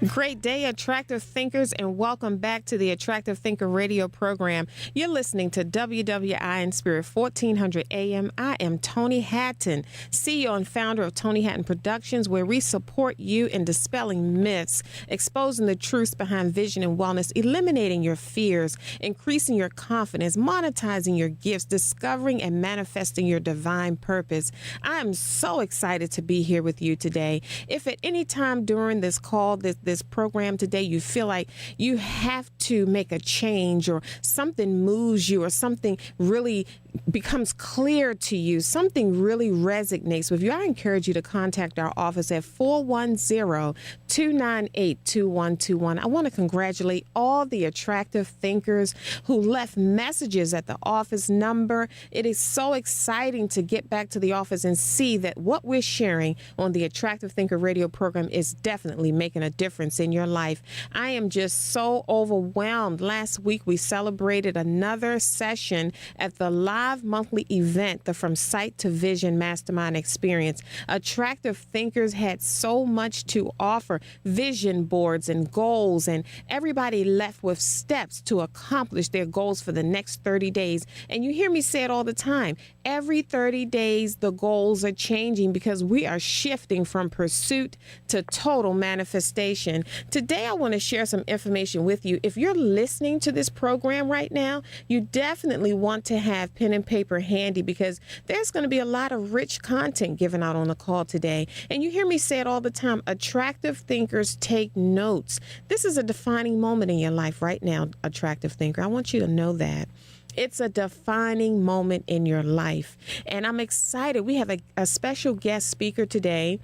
Great day, attractive thinkers, and welcome back to the Attractive Thinker radio program. You're listening to WWI in Spirit 1400 AM. I am Toni Hatton, CEO and founder of Toni Hatton Productions, where we support you in dispelling myths, exposing the truths behind vision and wellness, eliminating your fears, increasing your confidence, monetizing your gifts, discovering and manifesting your divine purpose. I am so excited to be here with you today. If at any time during this call, this program today, you feel like you have to make a change or something moves you or something really becomes clear to you, something really resonates with you, I encourage you to contact our office at 410-298-2121. I want to congratulate all the attractive thinkers who left messages at the office number. It is so exciting to get back to the office and see that what we're sharing on the Attractive Thinker radio program is definitely making a difference in your life. I am just so overwhelmed. Last week, we celebrated another session at the live monthly event, the From Sight to Vision Mastermind Experience. Attractive thinkers had so much to offer, vision boards and goals, and everybody left with steps to accomplish their goals for the next 30 days. And you hear me say it all the time. Every 30 days, the goals are changing because we are shifting from pursuit to total manifestation. Today, I want to share some information with you. If you're listening to this program right now, you definitely want to have pen and paper handy because there's going to be a lot of rich content given out on the call today. And you hear me say it all the time. Attractive thinkers take notes. This is a defining moment in your life right now, attractive thinker. I want you to know that. It's a defining moment in your life. And I'm excited. We have a special guest speaker today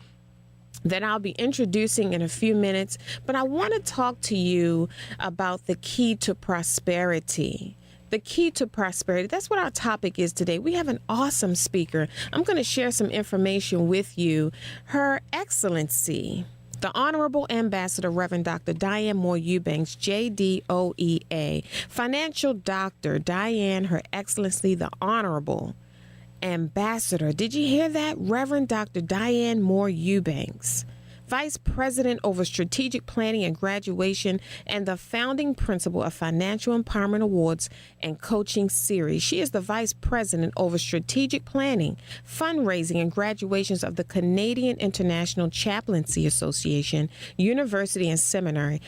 that I'll be introducing in a few minutes. But I want to talk to you about the key to prosperity. The key to prosperity. That's what our topic is today. We have an awesome speaker. I'm going to share some information with you. Her Excellency, the Honorable Ambassador, Reverend Dr. Diane Moore-Eubanks, JDOEA, Financial Doctor Diane, Her Excellency, the Honorable Ambassador. Did you hear that? Reverend Dr. Diane Moore-Eubanks, Vice President over Strategic Planning and Graduation and the founding principal of Financial Empowerment Awards and Coaching Series. She is the Vice President over Strategic Planning, Fundraising, and Graduations of the Canadian International Chaplaincy Association, University and Seminary,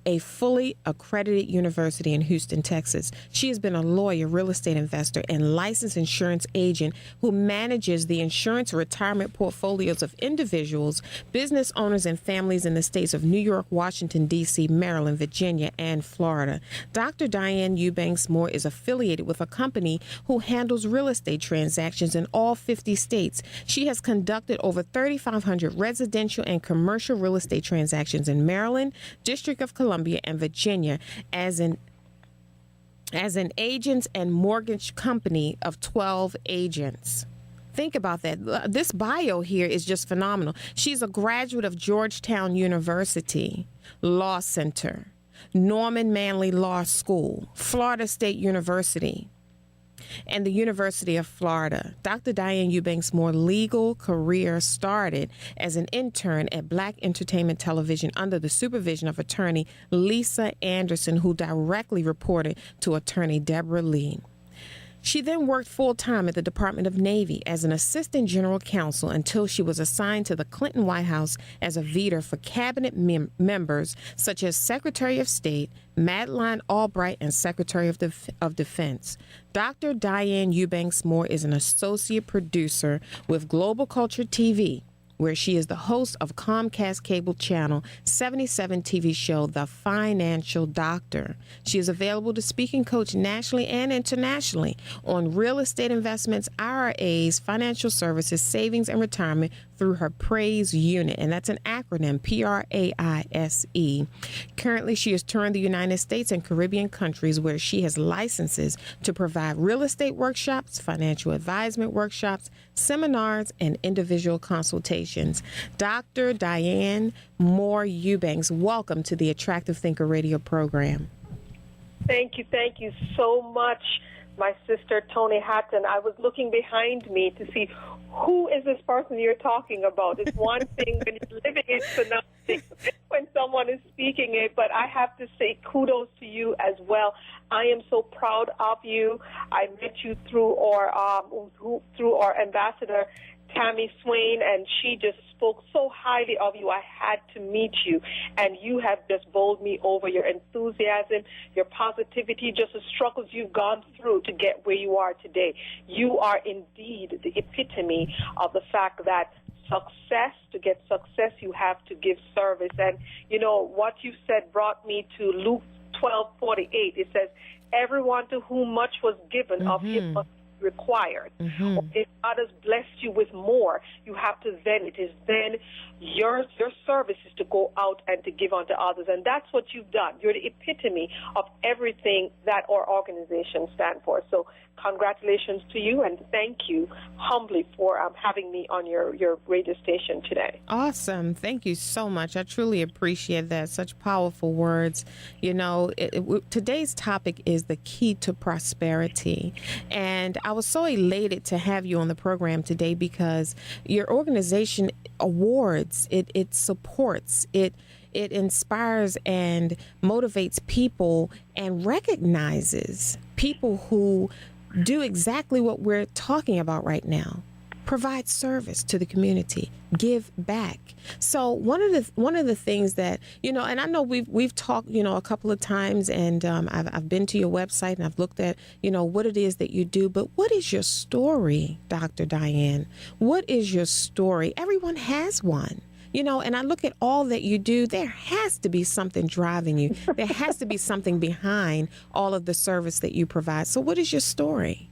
a fully accredited university in Houston, Texas. She has been a lawyer, real estate investor, and licensed insurance agent who manages the insurance retirement portfolios of individuals, business owners, and families in the states of New York, Washington, D.C., Maryland, Virginia, and Florida. Dr. Diane Eubanks Moore is affiliated with a company who handles real estate transactions in all 50 states. She has conducted over 3,500 residential and commercial real estate transactions in Maryland, District of Columbia, and Virginia as an agents and mortgage company of 12 agents. Think about that. This bio here is just phenomenal. She's a graduate of Georgetown University Law Center, Norman Manley Law School, Florida State University, and the University of Florida. Dr. Diane Eubanks Moore legal career started as an intern at Black Entertainment Television under the supervision of attorney Lisa Anderson, who directly reported to attorney Deborah Lee. She then worked full-time at the Department of Navy as an assistant general counsel until she was assigned to the Clinton White House as a veeder for cabinet members such as Secretary of State Madeleine Albright and Secretary of Defense. Dr. Diane Eubanks Moore is an associate producer with Global Culture TV, where she is the host of Comcast Cable Channel 77 TV show, The Financial Doctor. She is available to speak and coach nationally and internationally on real estate investments, IRAs, financial services, savings, and retirement through her PRAISE unit, and that's an acronym, PRAISE. Currently, she is touring the United States and Caribbean countries where she has licenses to provide real estate workshops, financial advisement workshops, seminars, and individual consultations. Dr. Diane Moore-Eubanks, welcome to the Attractive Thinker radio program. Thank you so much, my sister Toni Hatton. I was looking behind me to see who is this person you're talking about? It's one thing when you're living, it's another thing when someone is speaking it. But I have to say kudos to you as well. I am so proud of you. I met you through our ambassador, Tammy Swain, and she just spoke so highly of you. I had to meet you, and you have just bowled me over. Your enthusiasm, your positivity, just the struggles you've gone through to get where you are today. You are indeed the epitome of the fact that to get success, you have to give service. And, you know, what you said brought me to Luke 12:48. It says, everyone to whom much was given of him must be required. Or if God has blessed you with more, you have to it is then your service is to go out and to give unto others. And that's what you've done. You're the epitome of everything that our organization stands for. So congratulations to you, and thank you humbly for having me on your radio station today. Awesome. Thank you so much. I truly appreciate that. Such powerful words. You know, today's topic is the key to prosperity. And I was so elated to have you on the program today because your organization awards, it supports, it inspires and motivates people and recognizes people who do exactly what we're talking about right now. Provide service to the community, give back. So one of the things that, you know, and I know we've talked, you know, a couple of times, and I've been to your website and I've looked at, you know, what it is that you do. But what is your story, Dr. Diane? What is your story? Everyone has one. You know, and I look at all that you do, there has to be something driving you. There has to be something behind all of the service that you provide. So what is your story?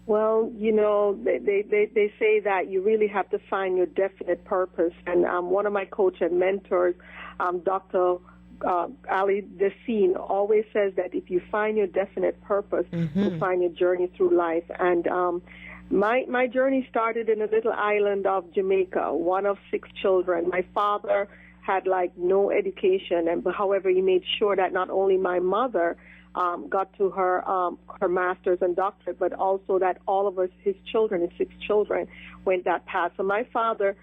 Well, you know, they say that you really have to find your definite purpose. And one of my coach and mentors, Dr. Ali Dessine, always says that if you find your definite purpose, you'll find your journey through life. And my journey started in a little island of Jamaica, one of 6 children. My father had no education, and however, he made sure that not only my mother got to her master's and doctorate, but also that all of us, his children, his 6 children, went that path. So my father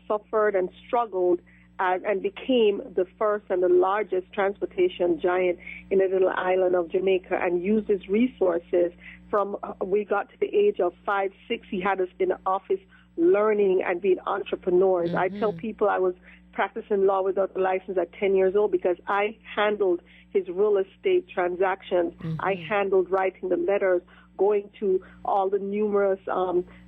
suffered and struggled and became the first and the largest transportation giant in the little island of Jamaica, and used his resources. From we got to the age of 5, 6, he had us in the office learning and being entrepreneurs. I tell people I was practicing law without a license at 10 years old because I handled his real estate transactions. I handled writing the letters, going to all the numerous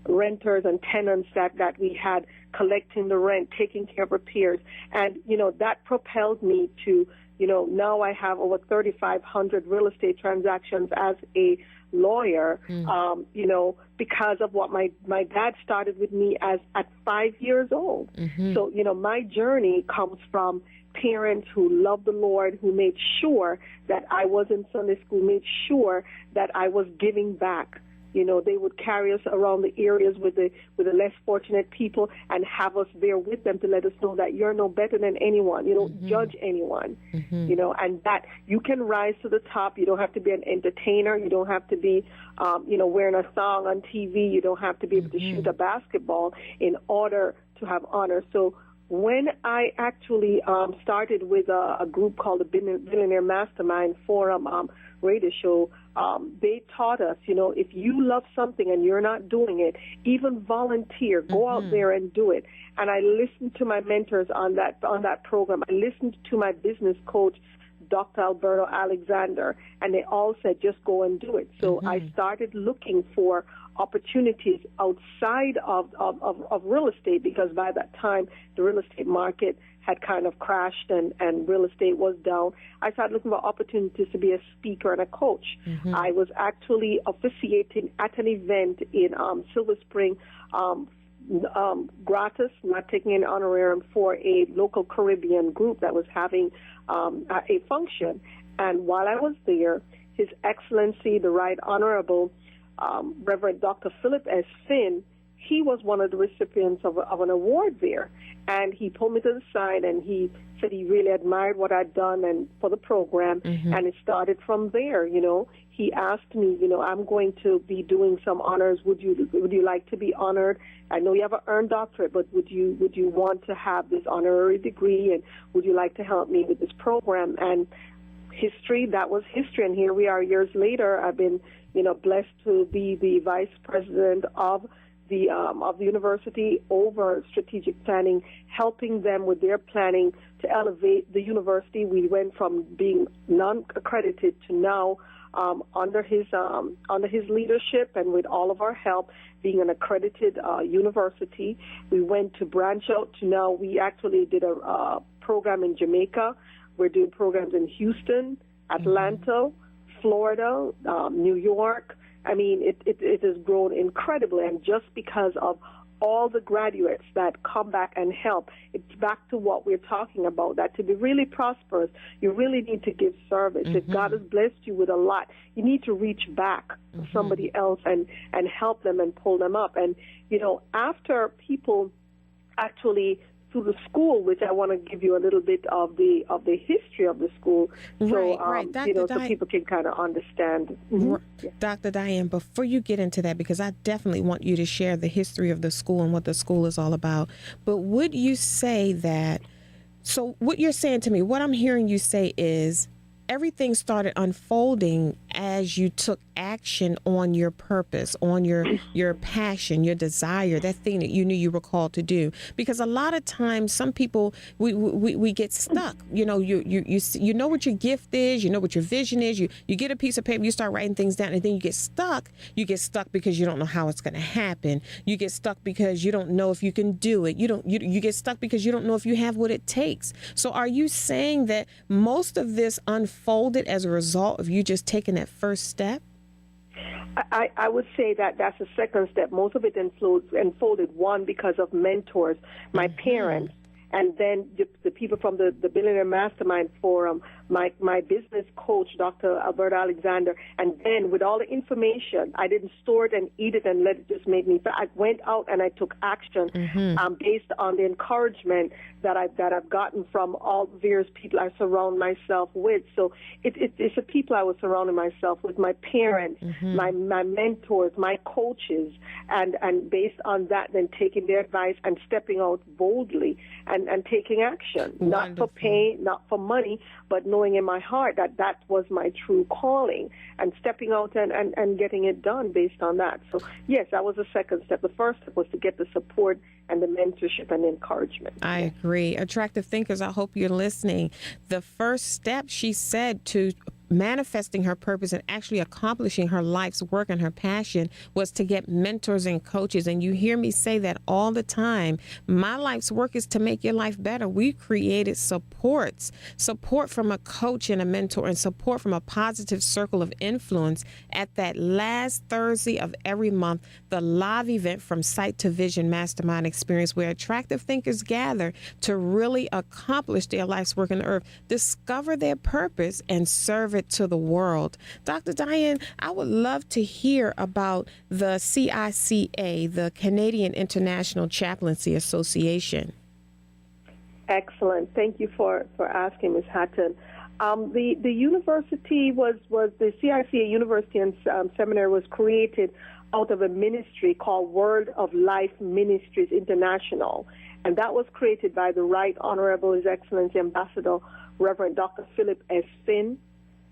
renters and tenants that we had, collecting the rent, taking care of repairs. And, you know, that propelled me to, you know, now I have over 3,500 real estate transactions as a lawyer, you know, because of what my dad started with me at 5 years old. So, you know, my journey comes from parents who loved the Lord, who made sure that I was in Sunday school, made sure that I was giving back. You know, they would carry us around the areas with the less fortunate people and have us there with them to let us know that you're no better than anyone. You don't judge anyone, you know, and that you can rise to the top. You don't have to be an entertainer. You don't have to be, you know, wearing a song on TV. You don't have to be able to shoot a basketball in order to have honor. So when I actually started with a group called the Billionaire Mastermind Forum radio show, they taught us, you know, if you love something and you're not doing it, even volunteer, go out there and do it. And I listened to my mentors on that program. I listened to my business coach, Dr. Alberto Alexander, and they all said, just go and do it. So I started looking for opportunities outside of real estate, because by that time the real estate market had kind of crashed and real estate was down. I started looking for opportunities to be a speaker and a coach. I was actually officiating at an event in Silver Spring, gratis, not taking an honorarium, for a local Caribbean group that was having a function. And while I was there, His Excellency, the Right Honorable Reverend Dr. Philip S. Finn, he was one of the recipients of an award there. And he pulled me to the side and he said he really admired what I'd done and for the program. And it started from there, you know. He asked me, you know, I'm going to be doing some honors. Would you like to be honored? I know you have an earned doctorate, but would you want to have this honorary degree? And would you like to help me with this program? And that was history. And here we are years later. I've been, you know, blessed to be the vice president of the university over strategic planning, helping them with their planning to elevate the university. We went from being non-accredited to now under his leadership and with all of our help, being an accredited university. We went to branch out to now we actually did a program in Jamaica. We're doing programs in Houston, Atlanta, Florida, New York. I mean, it has grown incredibly, and just because of all the graduates that come back and help, it's back to what we're talking about, that to be really prosperous, you really need to give service. If God has blessed you with a lot, you need to reach back to somebody else and help them and pull them up. And, you know, after people actually through the school, which I want to give you a little bit of the history of the school, so you know, so people can kind of understand. Dr. Diane, before you get into that, because I definitely want you to share the history of the school and what the school is all about, but would you say that? So what you're saying to me, what I'm hearing you say is everything started unfolding as you took action on your purpose, on your passion, your desire, that thing that you knew you were called to do. Because a lot of times, some people we get stuck. You know, you know what your gift is, you know what your vision is. You get a piece of paper, you start writing things down, and then you get stuck. You get stuck because you don't know how it's going to happen. You get stuck because you don't know if you can do it. You get stuck because you don't know if you have what it takes. So, are you saying that most of this unfolded as a result of you just taking that first step? I would say that that's the second step. Most of it unfolded, one, because of mentors, my parents, and then the people from the Billionaire Mastermind Forum, my business coach, Dr. Alberta Alexander, and then with all the information, I didn't store it and eat it and let it just make me. I went out and I took action based on the encouragement that I've gotten from all the various people I surround myself with. So it's the people I was surrounding myself with, my parents, my mentors, my coaches, and based on that, then taking their advice and stepping out boldly and taking action, not for pay, not for money, but knowing in my heart that was my true calling and stepping out and getting it done based on that. So, yes, that was the second step. The first step was to get the support and the mentorship and encouragement. I agree. Attractive thinkers, I hope you're listening. The first step, she said, to manifesting her purpose and actually accomplishing her life's work and her passion was to get mentors and coaches. And you hear me say that all the time. My life's work is to make your life better. We created support from a coach and a mentor, and support from a positive circle of influence at that last Thursday of every month, the live event from Sight to Vision Mastermind Experience, where attractive thinkers gather to really accomplish their life's work on the earth, discover their purpose, and serve it to the world. Dr. Diane, I would love to hear about the CICA, the Canadian International Chaplaincy Association. Excellent. Thank you for asking, Ms. Hatton. The university was the CICA University and Seminary was created out of a ministry called Word of Life Ministries International, and that was created by the Right Honorable His Excellency Ambassador Reverend Dr. Philip S. Finn.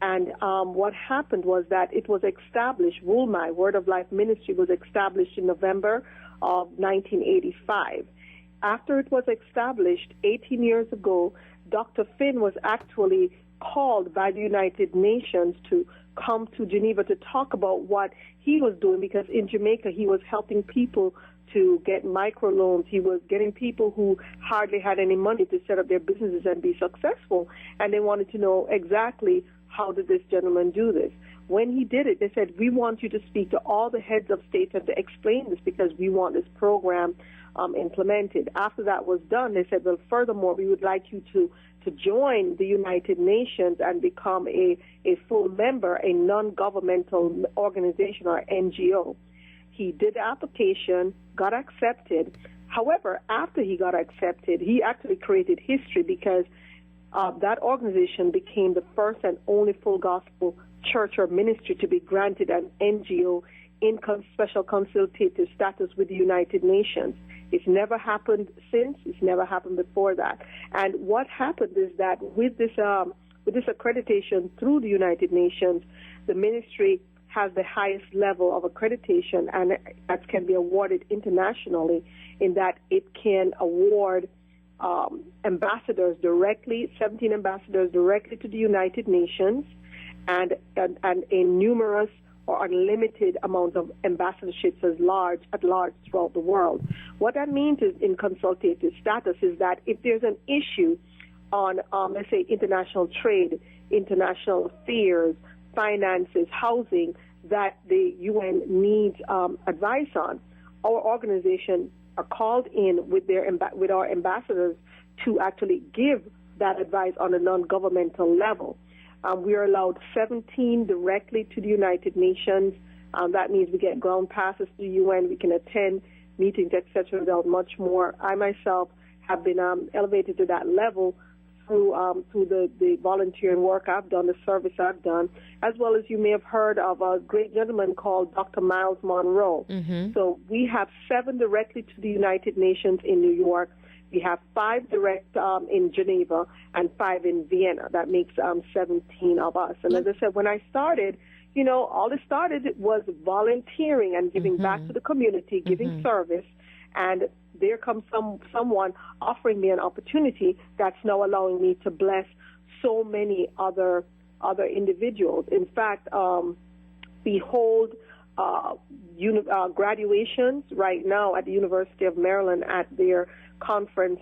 And what happened was that it was established, WOLMI, Word of Life Ministry, was established in November of 1985. After it was established 18 years ago, Dr. Finn was actually called by the United Nations to come to Geneva to talk about what he was doing, because in Jamaica he was helping people to get microloans. He was getting people who hardly had any money to set up their businesses and be successful, and they wanted to know exactly how did this gentleman do this. When he did it, they said, we want you to speak to all the heads of state and to explain this because we want this program implemented. After that was done, they said, well, furthermore, we would like you to join the United Nations and become a full member, a non-governmental organization or NGO. he did the application, got accepted. However, after he got accepted, he actually created history because that organization became the first and only full gospel church or ministry to be granted an NGO special consultative status with the United Nations. It's never happened since. It's never happened before that. And what happened is that with this accreditation through the United Nations, the ministry has the highest level of accreditation, and that can be awarded internationally in that it can award ambassadors directly, 17 ambassadors directly to the United Nations, and a numerous or unlimited amount of ambassadorships at large throughout the world. What that means is in consultative status is that if there's an issue on, let's say, international trade, international affairs, finances, housing, that the UN needs advice on, our organization are called in with our ambassadors to actually give that advice on a non-governmental level. We are allowed 17 directly to the United Nations. That means we get ground passes to the UN. We can attend meetings, etc. without much more. I myself have been elevated to that level through the volunteering work I've done, the service I've done, as well as you may have heard of a great gentleman called Dr. Miles Monroe. Mm-hmm. So we have 7 directly to the United Nations in New York. We have 5 direct in Geneva and 5 in Vienna. That makes 17 of us. And as I said, when I started, all it started was volunteering and giving back to the community, giving service. And there comes someone offering me an opportunity that's now allowing me to bless so many other individuals. In fact, we hold graduations right now at the University of Maryland at their conference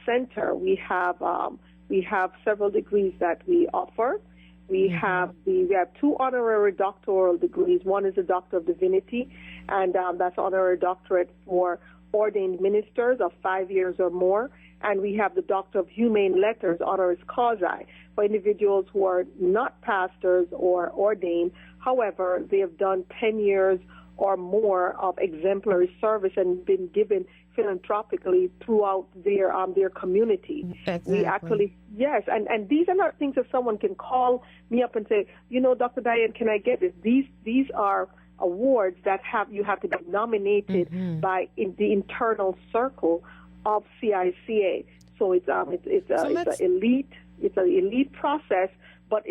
center. We have several degrees that we offer. We have 2 honorary doctoral degrees. One is a Doctor of Divinity, and that's honorary doctorate for ordained ministers of 5 years or more. And we have the Doctor of Humane Letters, honoris causa, for individuals who are not pastors or ordained. However, they have done 10 years or more of exemplary service and been given philanthropically throughout their community. Exactly. We actually, yes, and these are not things that someone can call me up and say, Dr. Diane, can I get this? These are awards that you have to be nominated by in the internal circle of CICA. So it's an elite process, but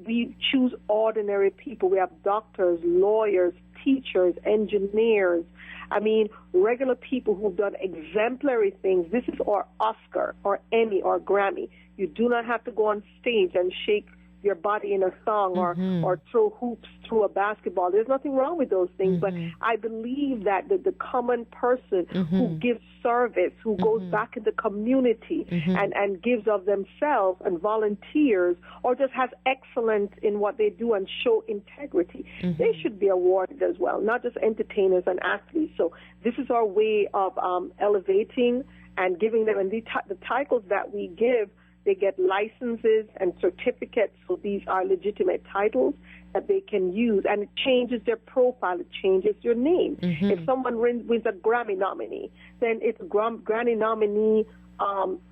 we choose ordinary people. We have doctors, lawyers, teachers, engineers. I mean, regular people who've done exemplary things. This is our Oscar or Emmy or Grammy. You do not have to go on stage and shake your body in a song or throw hoops through a basketball. There's nothing wrong with those things, but I believe that the common person who gives service, who goes back in the community and gives of themselves and volunteers or just has excellence in what they do and show integrity, they should be awarded as well, not just entertainers and athletes. So this is our way of elevating and giving them, and the titles that we give, they get licenses and certificates, so these are legitimate titles that they can use, and it changes their profile, it changes your name. If someone wins a Grammy nominee, then it's a Grammy nominee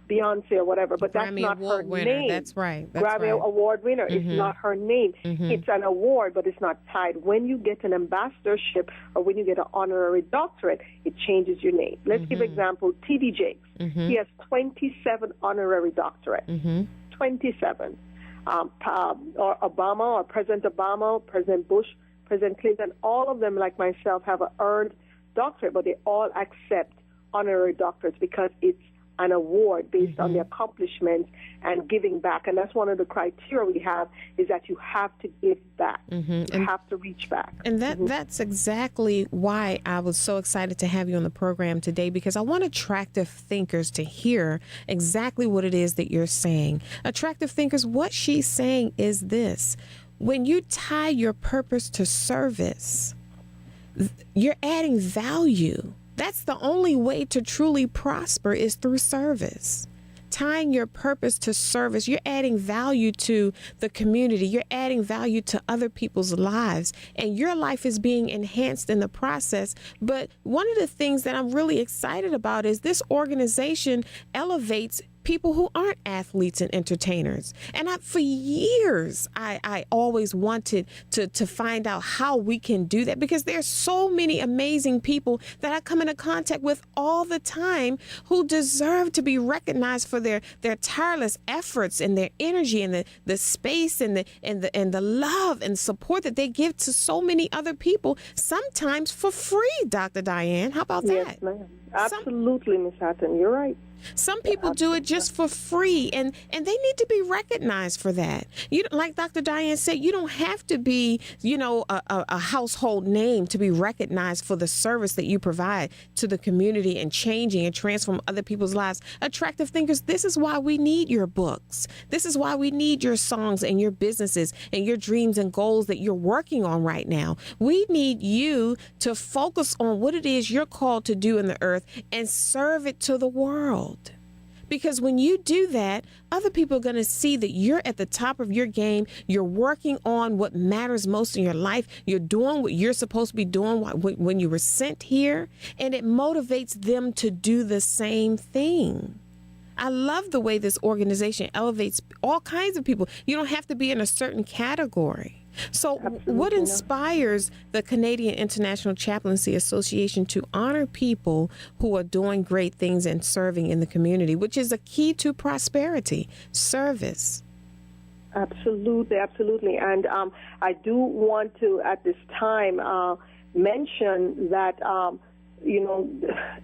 Beyonce or whatever, but that's Grammy not her winner. name. That's right. Grammy Award winner. It's not her name. It's an award, but it's not tied. When you get an ambassadorship or when you get an honorary doctorate, it changes your name. Let's give example, T.D. Jakes. He has 27 honorary doctorates. 27. Or Obama or President Obama, President Bush, President Clinton, all of them, like myself, have an earned doctorate, but they all accept honorary doctorates because it's an award based on the accomplishments and giving back. And that's one of the criteria we have, is that you have to give back. You have to reach back. And that's exactly why I was so excited to have you on the program today, because I want attractive thinkers to hear exactly what it is that you're saying. Attractive thinkers, what she's saying is this: when you tie your purpose to service, you're adding value. That's the only way to truly prosper, is through service. tying your purpose to service, you're adding value to the community. You're adding value to other people's lives, and your life is being enhanced in the process. But one of the things that I'm really excited about is this organization elevates people who aren't athletes and entertainers. And for years, I always wanted to find out how we can do that, because there's so many amazing people that I come into contact with all the time who deserve to be recognized for their tireless efforts and their energy and the space and the love and support that they give to so many other people, sometimes for free, Dr. Diane. How about that? Yes, ma'am. Absolutely, Ms. Hatton. You're right. Some people do it just for free, and they need to be recognized for that. You, like Dr. Diane said, you don't have to be, a household name to be recognized for the service that you provide to the community and changing and transform other people's lives. Attractive thinkers, this is why we need your books. This is why we need your songs and your businesses and your dreams and goals that you're working on right now. We need you to focus on what it is you're called to do in the earth and serve it to the world. Because when you do that, other people are going to see that you're at the top of your game. You're working on what matters most in your life. You're doing what you're supposed to be doing when you were sent here. And it motivates them to do the same thing. I love the way this organization elevates all kinds of people. You don't have to be in a certain category. So what inspires the Canadian International Chaplaincy Association to honor people who are doing great things and serving in the community, which is a key to prosperity, service? Absolutely, absolutely. And I do want to, at this time, mention that,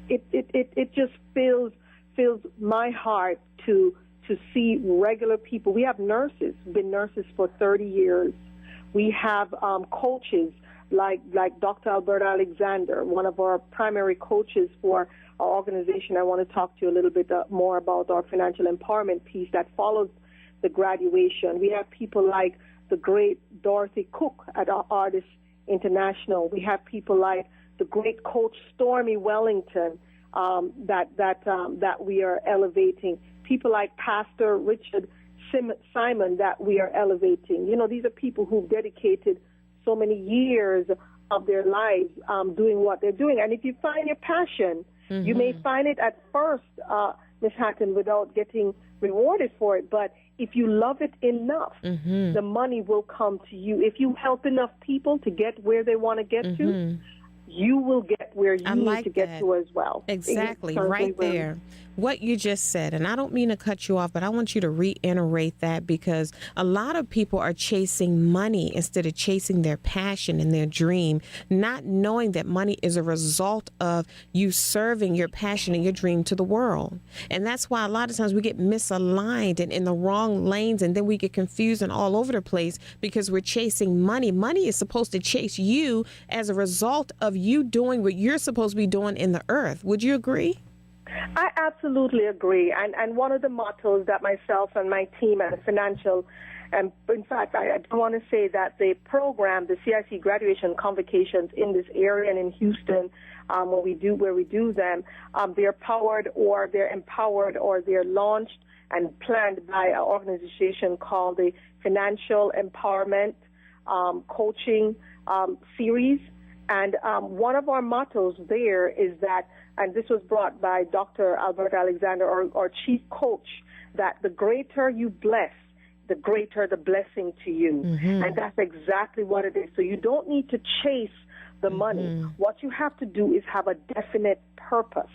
it just fills my heart to see regular people. We have nurses, been nurses for 30 years. We have coaches like Dr. Alberta Alexander, one of our primary coaches for our organization. I want to talk to you a little bit more about our financial empowerment piece that follows the graduation. We have people like the great Dorothy Cook at Artists International. We have people like the great coach Stormy Wellington that we are elevating. People like Pastor Richard Simon that we are elevating. These are people who've dedicated so many years of their lives doing what they're doing. And if you find your passion, you may find it at first, Ms. Hatton, without getting rewarded for it. But if you love it enough, the money will come to you. If you help enough people to get where they want to get to, you will get where you need to get to as well. Exactly, right there. What you just said, and I don't mean to cut you off, but I want you to reiterate that, because a lot of people are chasing money instead of chasing their passion and their dream, not knowing that money is a result of you serving your passion and your dream to the world. And that's why a lot of times we get misaligned and in the wrong lanes, and then we get confused and all over the place because we're chasing money. Money is supposed to chase you as a result of you doing what you're supposed to be doing in the earth. Would you agree? I absolutely agree. And one of the mottos that myself and my team at the financial, and in fact, I want to say that the program, the CIC graduation convocations in this area and in Houston, where we do them, they're powered or they're empowered or they're launched and planned by an organization called the Financial Empowerment Coaching Series. And one of our mottos there is that, and this was brought by Dr. Alberta Alexander, our chief coach, that the greater you bless, the greater the blessing to you. And that's exactly what it is. So you don't need to chase the money. What you have to do is have a definite purpose.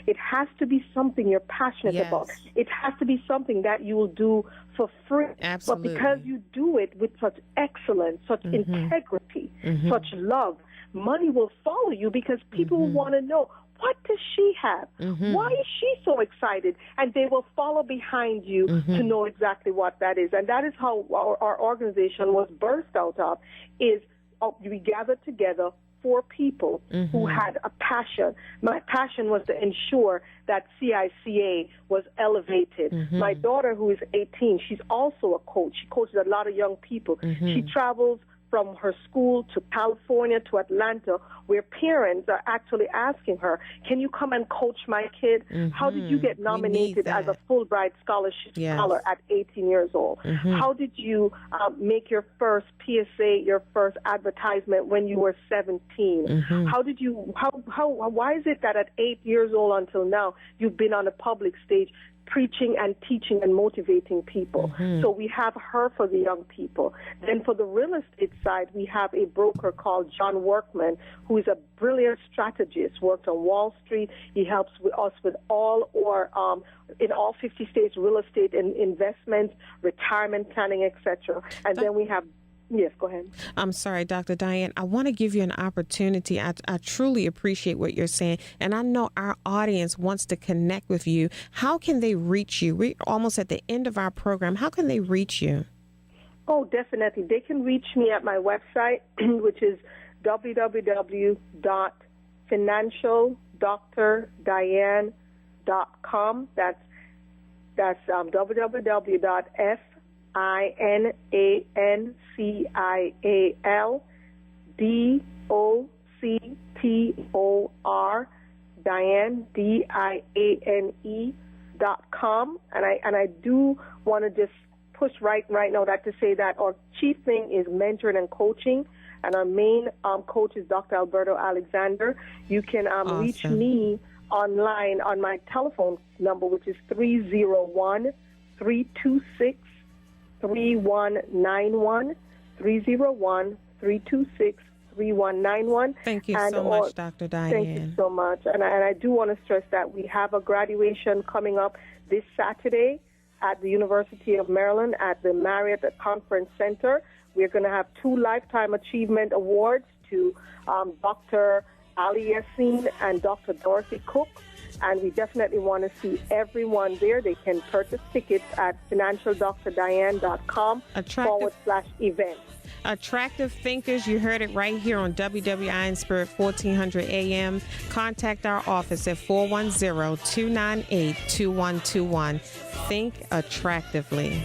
It has to be something you're passionate about. It has to be something that you will do for free. Absolutely. But because you do it with such excellence, such integrity, such love, money will follow you, because people will want to know, what does she have? Why is she so excited? And they will follow behind you to know exactly what that is. And that is how our organization was birthed out of, is we gathered together 4 people who had a passion. My passion was to ensure that CICA was elevated. My daughter, who is 18, she's also a coach. She coaches a lot of young people. She travels from her school to California to Atlanta, where parents are actually asking her, can you come and coach my kid? How did you get nominated as a Fulbright scholar at 18 years old? How did you make your first PSA, your first advertisement when you were 17? Why is it that at 8 years old until now, you've been on a public stage preaching and teaching and motivating people? So we have her for the young people. Then for the real estate side, we have a broker called John Workman, who is a brilliant strategist, worked on Wall Street. He helps us with in all 50 states, real estate and investments, retirement planning, etc. And then we have Yes, go ahead. I'm sorry, Dr. Diane. I want to give you an opportunity. I truly appreciate what you're saying, and I know our audience wants to connect with you. How can they reach you? We're almost at the end of our program. How can they reach you? Oh, definitely. They can reach me at my website, which is www.financialdrdiane.com. That's financialdoctor Diane DIANE.com. And I do want to just push right now that to say that our chief thing is mentoring and coaching, and our main coach is Dr. Alberto Alexander. You can reach me online on my telephone number, which is 301-326-3191, 301-326-3191. Thank you so much, Dr. Diane. Thank you so much. And I do want to stress that we have a graduation coming up this Saturday at the University of Maryland at the Marriott Conference Center. We're going to have 2 Lifetime Achievement Awards to Dr. Ali Yassin and Dr. Dorothy Cook. And we definitely want to see everyone there. They can purchase tickets at financialdoctordiane.com /events. Attractive Thinkers, you heard it right here on WWI in Spirit 1400 AM. Contact our office at 410-298-2121. Think attractively.